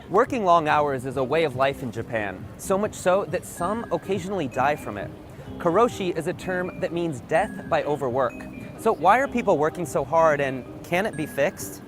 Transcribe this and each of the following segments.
Working long hours is a way of life in Japan, so much so that some occasionally die from it. Karoshi is a term that means death by overwork. So why are people working so hard, and can it be fixed?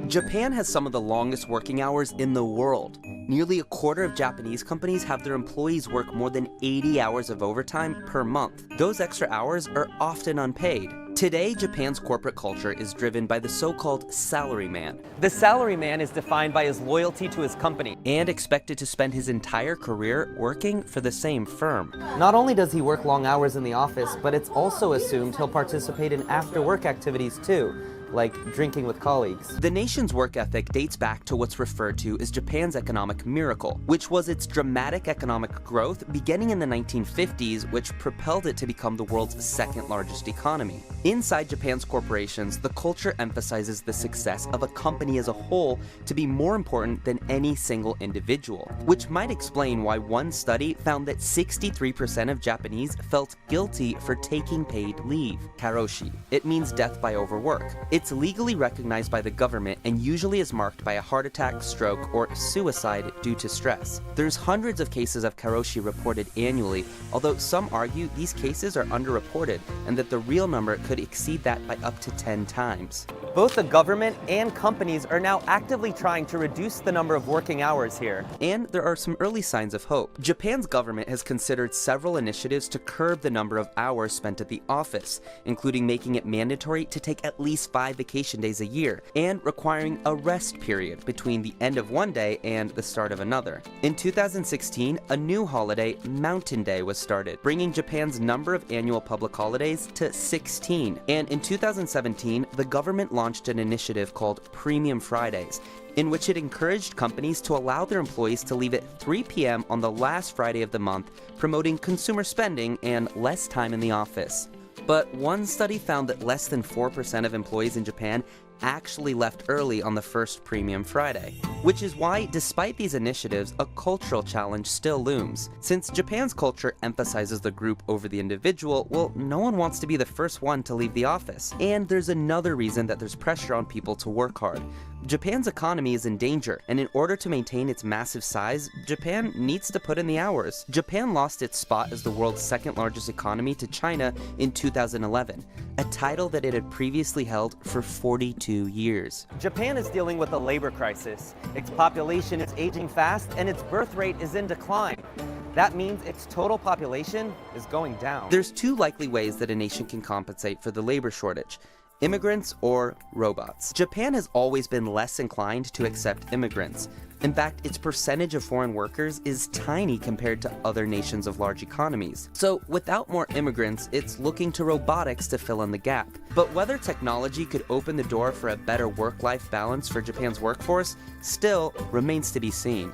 Japan has some of the longest working hours in the world. Nearly a quarter of Japanese companies have their employees work more than 80 hours of overtime per month. Those extra hours are often unpaid. Today, Japan's corporate culture is driven by the so-called salaryman. The salaryman is defined by his loyalty to his company. And expected to spend his entire career working for the same firm. Not only does he work long hours in the office, but it's also assumed he'll participate in after-work activities too, like drinking with colleagues. The nation's work ethic dates back to what's referred to as Japan's economic miracle, which was its dramatic economic growth beginning in the 1950s, which propelled it to become the world's second largest economy. Inside Japan's corporations, the culture emphasizes the success of a company as a whole to be more important than any single individual, which might explain why one study found that 63% of Japanese felt guilty for taking paid leave. Karoshi. It means death by overwork. It's legally recognized by the government and usually is marked by a heart attack, stroke, or suicide due to stress. There's hundreds of cases of karoshi reported annually, although some argue these cases are underreported and that the real number could exceed that by up to 10 times. Both the government and companies are now actively trying to reduce the number of working hours here. And there are some early signs of hope. Japan's government has considered several initiatives to curb the number of hours spent at the office, including making it mandatory to take at least 5 vacation days a year, and requiring a rest period between the end of one day and the start of another. In 2016, a new holiday, Mountain Day, was started, bringing Japan's number of annual public holidays to 16. And in 2017, the government launched an initiative called Premium Fridays, in which it encouraged companies to allow their employees to leave at 3 p.m. on the last Friday of the month, promoting consumer spending and less time in the office. But one study found that less than 4% of employees in Japan actually left early on the first Premium Friday. Which is why, despite these initiatives, a cultural challenge still looms. Since Japan's culture emphasizes the group over the individual, well, no one wants to be the first one to leave the office. And there's another reason that there's pressure on people to work hard. Japan's economy is in danger, and in order to maintain its massive size, Japan needs to put in the hours. Japan lost its spot as the world's second largest economy to China in 2011, a title that it had previously held for 42 years. Japan is dealing with a labor crisis. Its population is aging fast, and its birth rate is in decline. That means its total population is going down. There's two likely ways that a nation can compensate for the labor shortage: immigrants or robots. Japan has always been less inclined to accept immigrants. In fact, its percentage of foreign workers is tiny compared to other nations of large economies. So without more immigrants, it's looking to robotics to fill in the gap. But whether technology could open the door for a better work-life balance for Japan's workforce still remains to be seen.